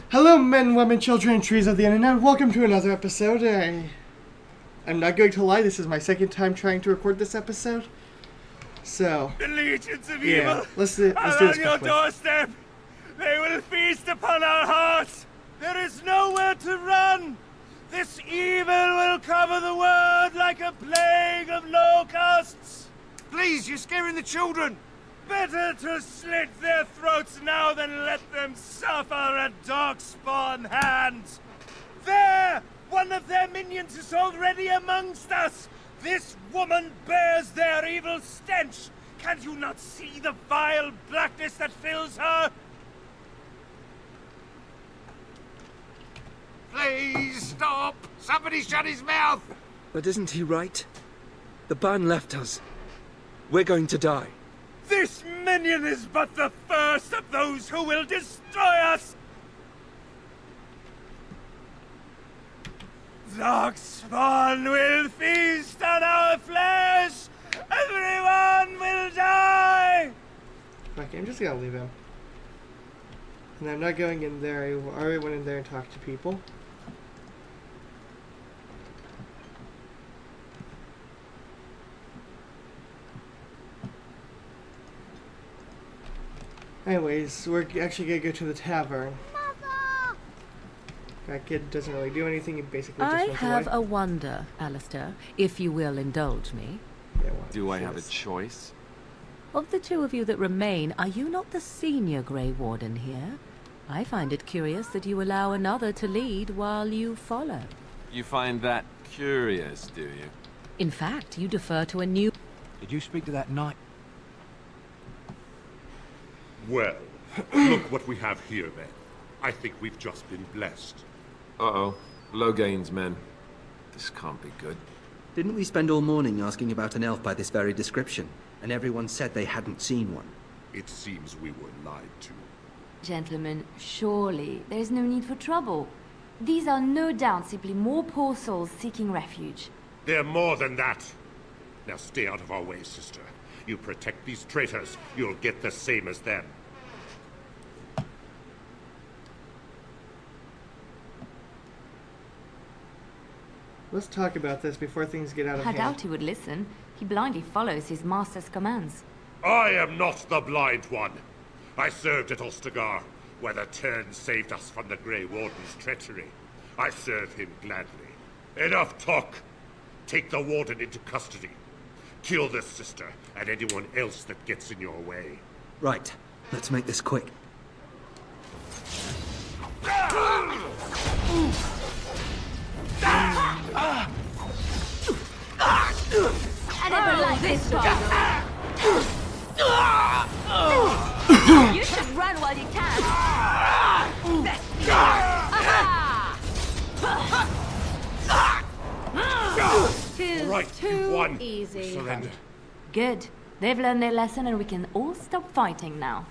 Hello, men, women, children, and trees of the internet. Welcome to another episode. I'm not going to lie, this is my second time trying to record this episode. So, The legions of yeah, evil let's do are this on your quickly. doorstep. They will feast upon our hearts. There is nowhere to run. This evil will cover the world like a plague of locusts. Please, you're scaring the children! Better to slit their throats now than let them suffer at Darkspawn hands. There! One of their minions is already amongst us! This woman bears their evil stench! Can you not see the vile blackness that fills her? Please, stop! Somebody shut his mouth! But isn't he right? The ban left us. We're going to die. This minion is but the first of those who will destroy us! Darkspawn will feast on our flesh! Everyone will die! Okay, I'm just gonna leave him. And I'm not going in there. I already went in there and talked to people. Anyways, we're actually gonna go to the tavern. Mother! That kid doesn't really do anything. He basically just I runs have away. a wonder, Alistair, if you will indulge me. Yeah, well, Do I she have a does. choice? Of the two of you that remain, are you not the senior Grey Warden here? I find it curious that you allow another to lead while you follow. You find that curious, do you? In fact, you defer to a new... Did you speak to that knight? Well, look what we have here, then. I think we've just been blessed. Uh-oh. Logain's men. This can't be good. Didn't we spend all morning asking about an elf by this very description? And everyone said they hadn't seen one. It seems we were lied to. Gentlemen, surely there is no need for trouble. These are no doubt simply more poor souls seeking refuge. They're more than that. Now stay out of our way, sister. You protect these traitors, you'll get the same as them. Let's talk about this before things get out of I hand. doubt he would listen. He blindly follows his master's commands. I am not the blind one. I served at Ostagar, where the Tern saved us from the Grey Warden's treachery. I serve him gladly. Enough talk! Take the Warden into custody. Kill this sister and anyone else that gets in your way. Right, let's make this quick. I never liked this one. You should run while you can. All right, you won. easy. Surrender. Good. They've learned their lesson and we can all stop fighting now.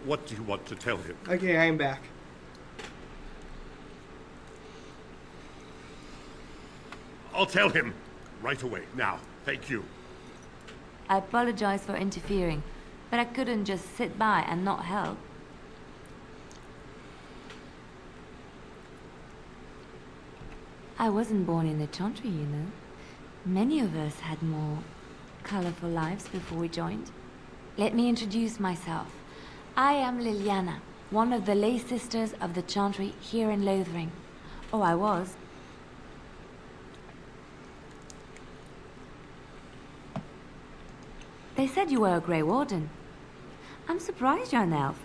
What do you want to tell him? Okay, I'm back. I'll tell him right away. Now, thank you. I apologize for interfering, but I couldn't just sit by and not help. I wasn't born in the Chantry, you know. Many of us had more colorful lives before we joined. Let me introduce myself. I am Liliana, one of the lay sisters of the Chantry here in Lothering. Oh, I was. They said you were a Grey Warden. I'm surprised you're an elf.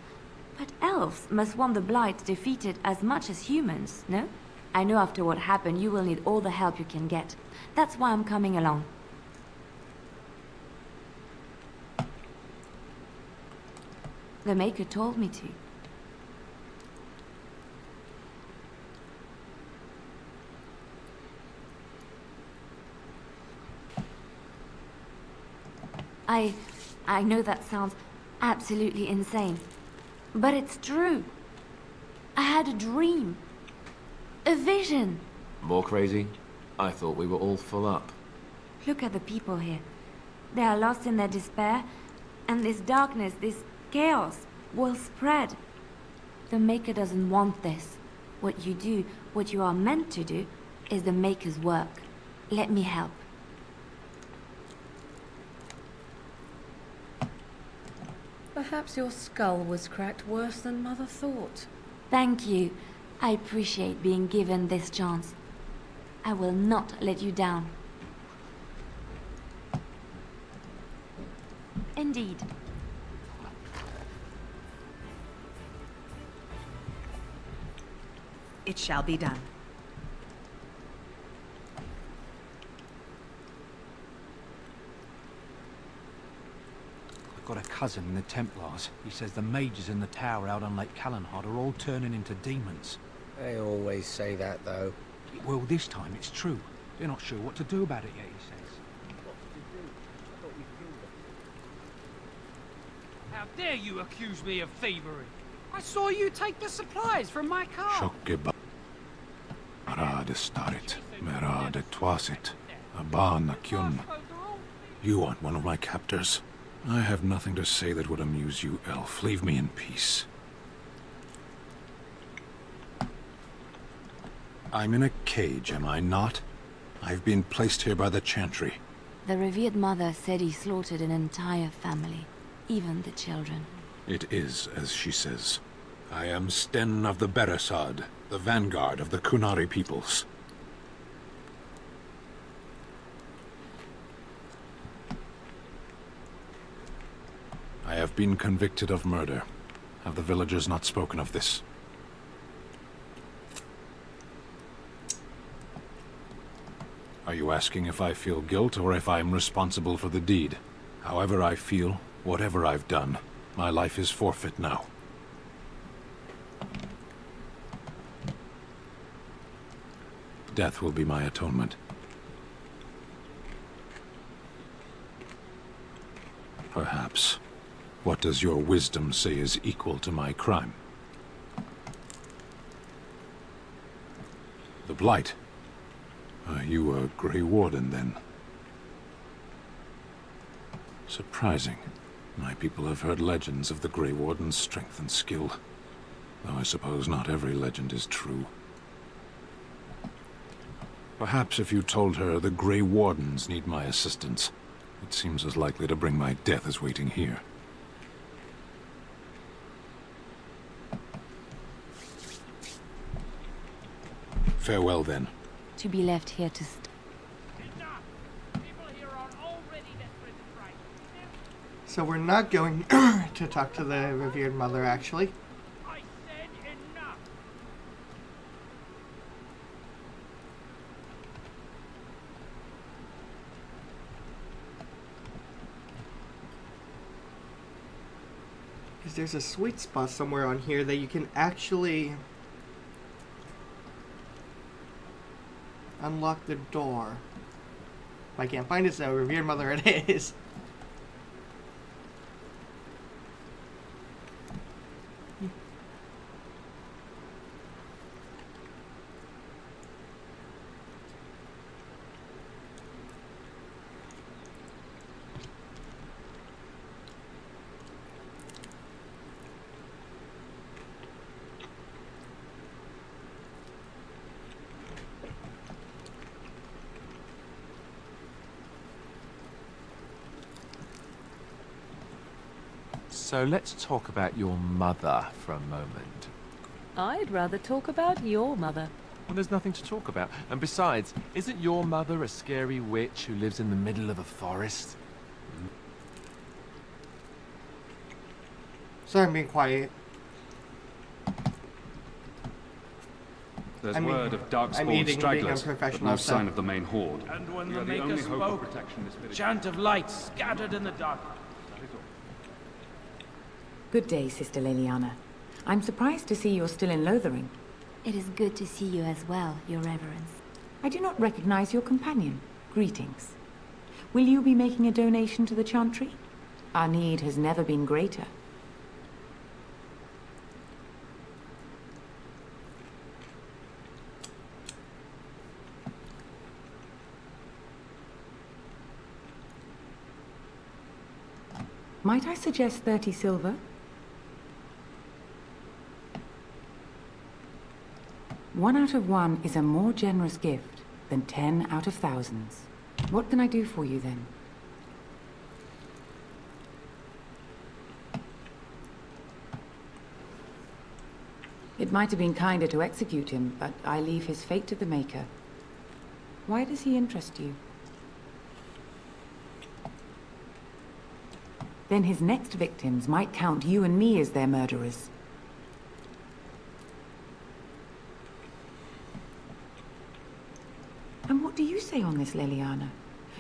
But elves must want the Blight defeated as much as humans, no? I know after what happened you will need all the help you can get. That's why I'm coming along. The Maker told me to. I know that sounds absolutely insane, but it's true. I had a dream. A vision. More crazy? I thought we were all full up. Look at the people here. They are lost in their despair, and this darkness, this chaos, will spread. The Maker doesn't want this. What you do, what you are meant to do, is the Maker's work. Let me help. Perhaps your skull was cracked worse than Mother thought. Thank you. I appreciate being given this chance. I will not let you down. Indeed. It shall be done. I've got a cousin in the Templars. He says the mages in the tower out on Lake Callanhad are all turning into demons. They always say that, though. Well, this time it's true. They're not sure what to do about it yet, he says. How dare you accuse me of thievery? I saw you take the supplies from my car. You aren't one of my captors. I have nothing to say that would amuse you, elf. Leave me in peace. I'm in a cage, am I not? I've been placed here by the Chantry. The revered mother said he slaughtered an entire family, even the children. It is as she says. I am Sten of the Beresad, the vanguard of the Kunari peoples. I have been convicted of murder. Have the villagers not spoken of this? Are you asking if I feel guilt or if I'm responsible for the deed? However I feel, whatever I've done, my life is forfeit now. Death will be my atonement. Perhaps. What does your wisdom say is equal to my crime? The Blight. Are you a Grey Warden, then? Surprising. My people have heard legends of the Grey Warden's strength and skill. Though I suppose not every legend is true. Perhaps if you told her the Grey Wardens need my assistance, it seems as likely to bring my death as waiting here. Farewell, then. To be left here to So we're not going to talk to the revered mother, actually. I said enough. Because there's a sweet spot somewhere on here that you can actually unlock the door. If I can't find it, so revered mother it is. So let's talk about your mother for a moment. I'd rather talk about your mother. Well, there's nothing to talk about. And besides, isn't your mother a scary witch who lives in the middle of a forest? Sorry, I'm being quiet. There's I'm word of Darkspawn eating, stragglers, being but unprofessional, no so- sign of the main horde. And when We the are the Maker only hope of spoke, protection this village. chant of light scattered in the dark. Good day, Sister Leliana. I'm surprised to see you're still in Lothering. It is good to see you as well, Your Reverence. I do not recognize your companion. Greetings. Will you be making a donation to the Chantry? Our need has never been greater. Might I suggest 30 silver? One out of one is a more generous gift than 10 out of thousands. What can I do for you then? It might have been kinder to execute him, but I leave his fate to the Maker. Why does he interest you? Then his next victims might count you and me as their murderers. And what do you say on this, Leliana?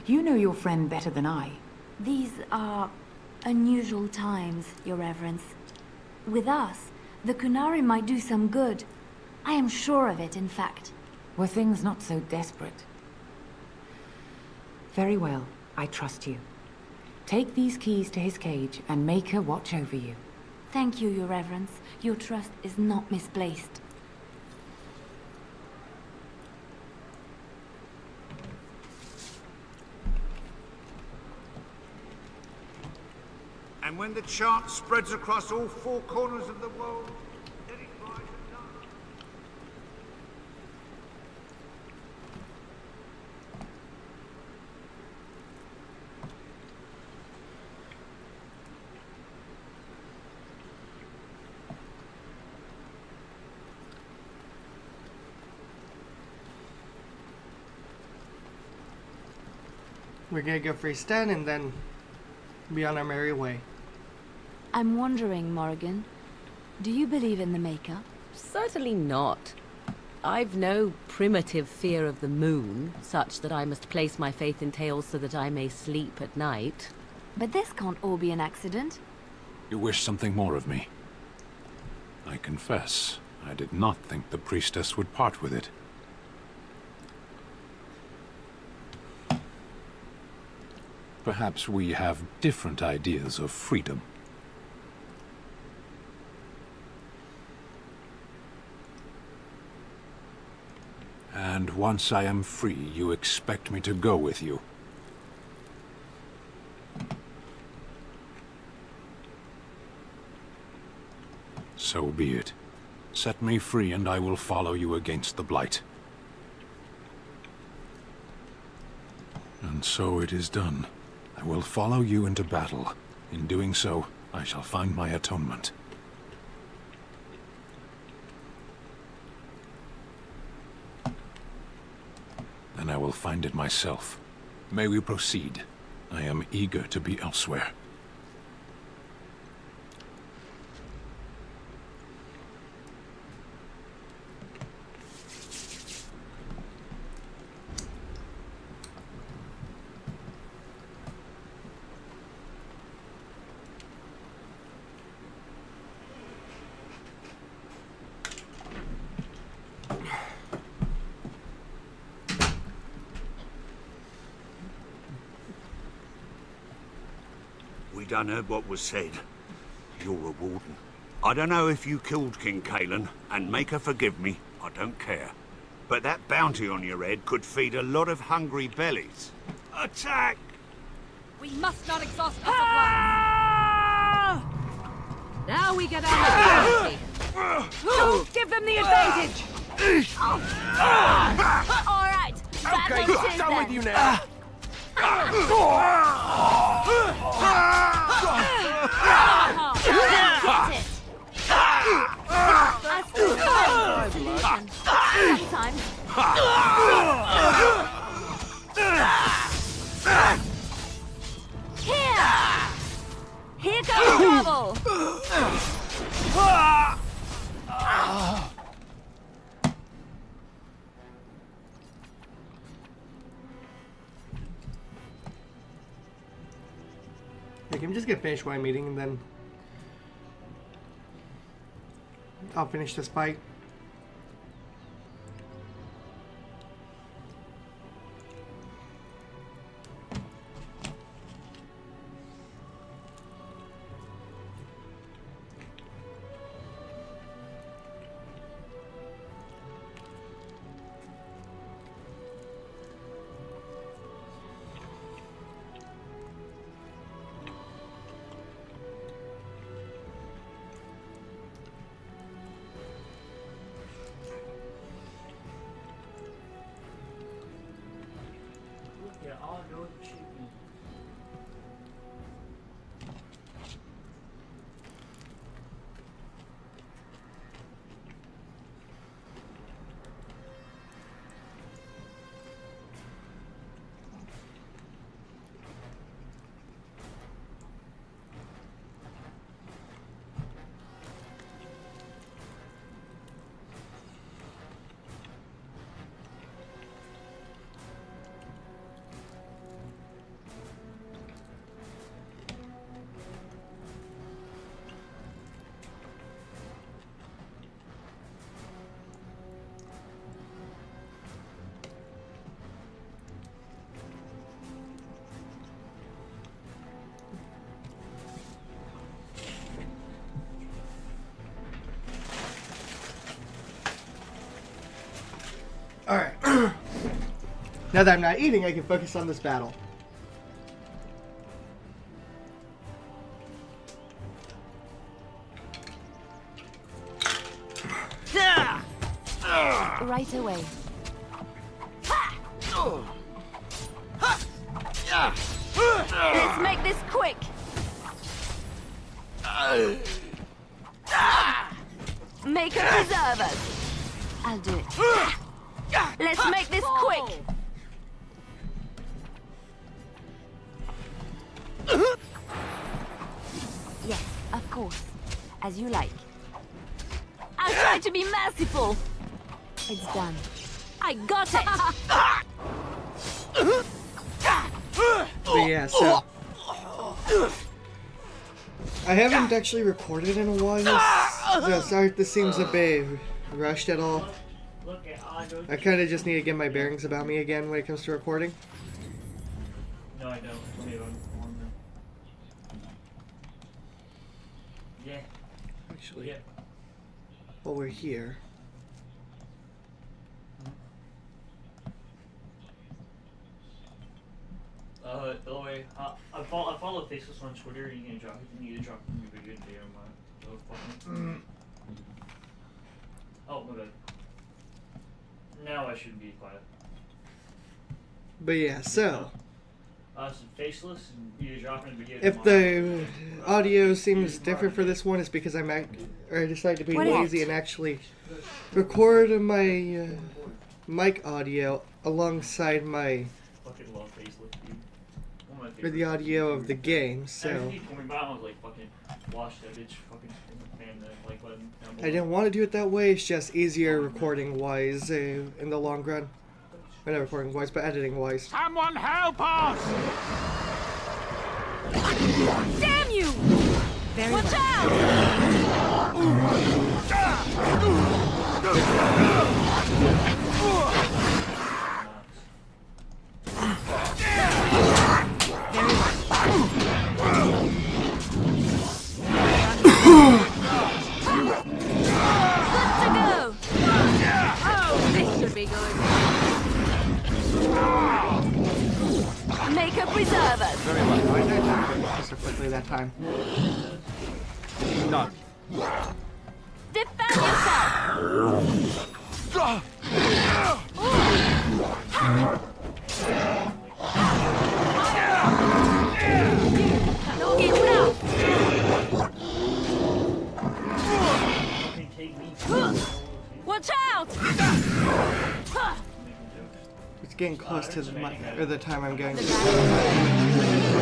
You know your friend better than I. These are unusual times, Your Reverence. With us, the Kunari might do some good. I am sure of it, in fact. Were things not so desperate? Very well, I trust you. Take these keys to his cage and make her watch over you. Thank you, Your Reverence. Your trust is not misplaced. And when the chant spreads across all four corners of the world, let it rise and die. We're gonna go free Stan and then be on our merry way. I'm wondering, Morrigan, do you believe in the Maker? Certainly not. I've no primitive fear of the moon, such that I must place my faith in tales so that I may sleep at night. But this can't all be an accident. You wish something more of me? I confess, I did not think the priestess would part with it. Perhaps we have different ideas of freedom. And once I am free, you expect me to go with you. So be it. Set me free and I will follow you against the Blight. And so it is done. I will follow you into battle. In doing so, I shall find my atonement. Then I will find it myself. May we proceed? I am eager to be elsewhere. We done heard what was said. You're a warden. I don't know if you killed King Kalen, and make her forgive me, I don't care. But that bounty on your head could feed a lot of hungry bellies. Attack! We must not exhaust our supplies. Now we get our bounty. Don't give them the advantage. All right. Okay, Battle done with then. you now. Ah! Time travel! Hey, can we just get finished my meeting and then I'll finish this fight. Alright. Now that I'm not eating, I can focus on this battle. Right away. Let's make this quick. Make her preserve us. I'll do it. Let's make this quick. Yes, of course. As you like. I'll try to be merciful. It's done. I got it. But yeah, so I haven't actually recorded in a while, so sorry if this seems a bit rushed at all. I kind of just need to get my bearings about me again when it comes to recording. No, I don't. Yeah. Actually, while we're here. By the way, I follow Faceless on Twitter, and you need to drop me a video on my Oh, my bad. Now I should be quiet. But yeah, so Faceless, and you dropping a video. if the audio seems different for this one, it's because I decided to be lazy and actually record my mic audio alongside my Fucking love Faceless, dude. for the audio of the game. So I didn't want to do it that way. It's just easier recording wise in the long run. Well, not recording wise, but editing wise. Someone help us! Damn you! Very Watch well. Make her preserve us. Very well. I did that so quickly that time. No. Defend yourself. Watch out! It's getting close to the time I'm going to.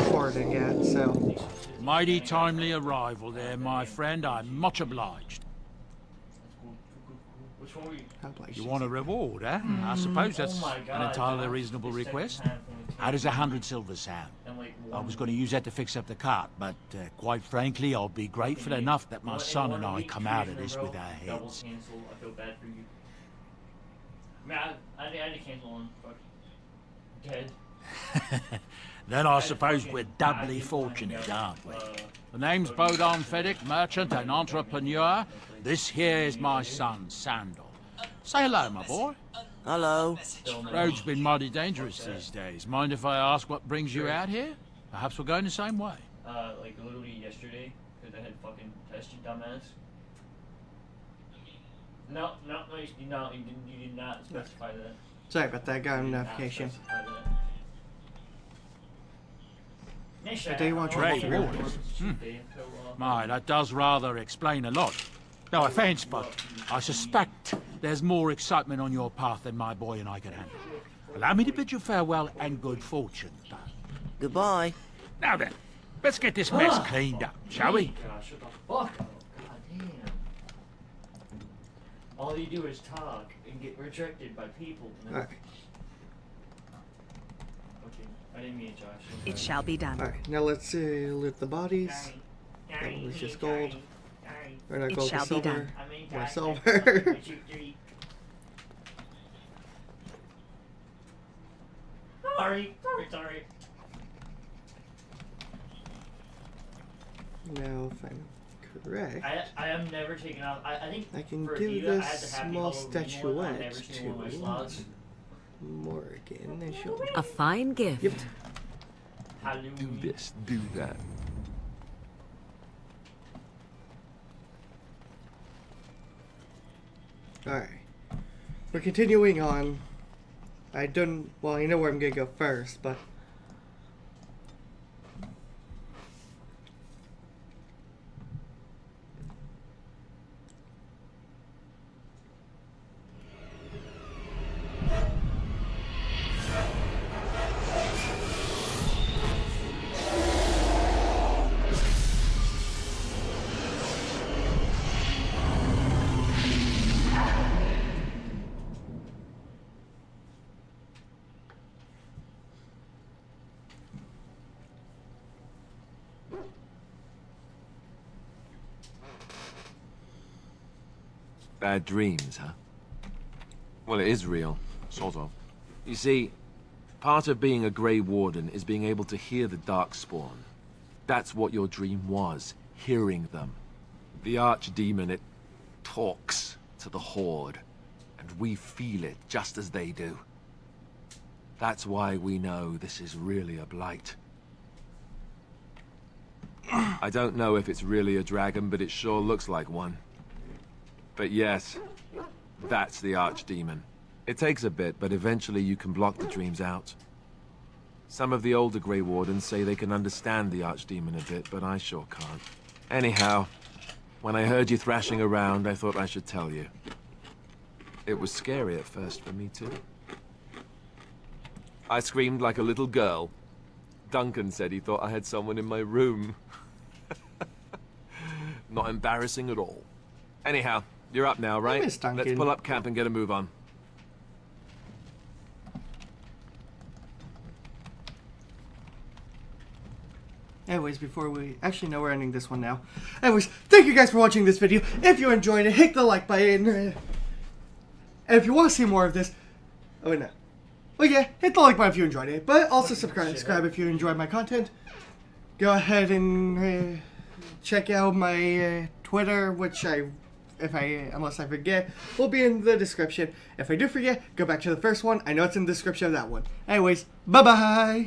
recording yet, so. Mighty timely arrival there, my friend. I'm much obliged. Which one were you? You want a reward, eh? I suppose that's an entirely reasonable request. How does 100 silver sound? I was going to use that to fix up the cart, but quite frankly, I'll be grateful enough that my son and I come out of this with our heads. I feel bad for you. I mean, I had to cancel on. Dead. Then I suppose we're doubly fortunate, aren't we? The name's Bodon Fedek, merchant and entrepreneur. This here is my son, Sandal. Say hello, my boy. Hello. Road's been mighty dangerous these days. Mind if I ask what brings you out here? Perhaps we're going the same way. Like literally yesterday, because I had fucking test, you dumbass. No, you did not specify that. Sorry about that, got a notification. I do want to Great orders. My, that does rather explain a lot. No offense, but I suspect there's more excitement on your path than my boy and I can handle. Allow me to bid you farewell and good fortune, son. Goodbye. Now then, let's get this mess cleaned up, shall we? Gosh, shut the fuck up. God damn. All you do is talk and get rejected by people. Alright. Okay, I didn't mean it, Josh. It shall be done. Alright, now let's loot the bodies. It's just gold. Or not It gold, shall but be silver. done. More silver. Sorry. Now, if I'm correct, I am never taking off. I think I can for give Vita, this I had the happy small Halloween one. I've never statuette seen one of my slots. to Morgan. And she'll... A fine gift. Yep. Halloween. Do this, do that. Alright. We're continuing on. I know where I'm gonna go first, but... Bad dreams, huh? Well, it is real, sort of. You see, part of being a Grey Warden is being able to hear the Darkspawn. That's what your dream was, hearing them. The Archdemon, it talks to the Horde, and we feel it just as they do. That's why we know this is really a blight. I don't know if it's really a dragon, but it sure looks like one. But yes, that's the Archdemon. It takes a bit, but eventually you can block the dreams out. Some of the older Grey Wardens say they can understand the Archdemon a bit, but I sure can't. Anyhow, when I heard you thrashing around, I thought I should tell you. It was scary at first for me too. I screamed like a little girl. Duncan said he thought I had someone in my room. Not embarrassing at all. Anyhow, you're up now, right? miss Duncan. Let's pull up camp and get a move on. Anyways, before we... Actually, no, we're ending this one now. Anyways, thank you guys for watching this video. If you enjoyed it, hit the like button. And if you want to see more of this... Oh, no. Well, yeah, hit the like button if you enjoyed it. But also subscribe if you enjoyed my content. Go ahead and check out my Twitter, which unless I forget, will be in the description. If I do forget, go back to the first one. I know it's in the description of that one. Anyways, bye-bye!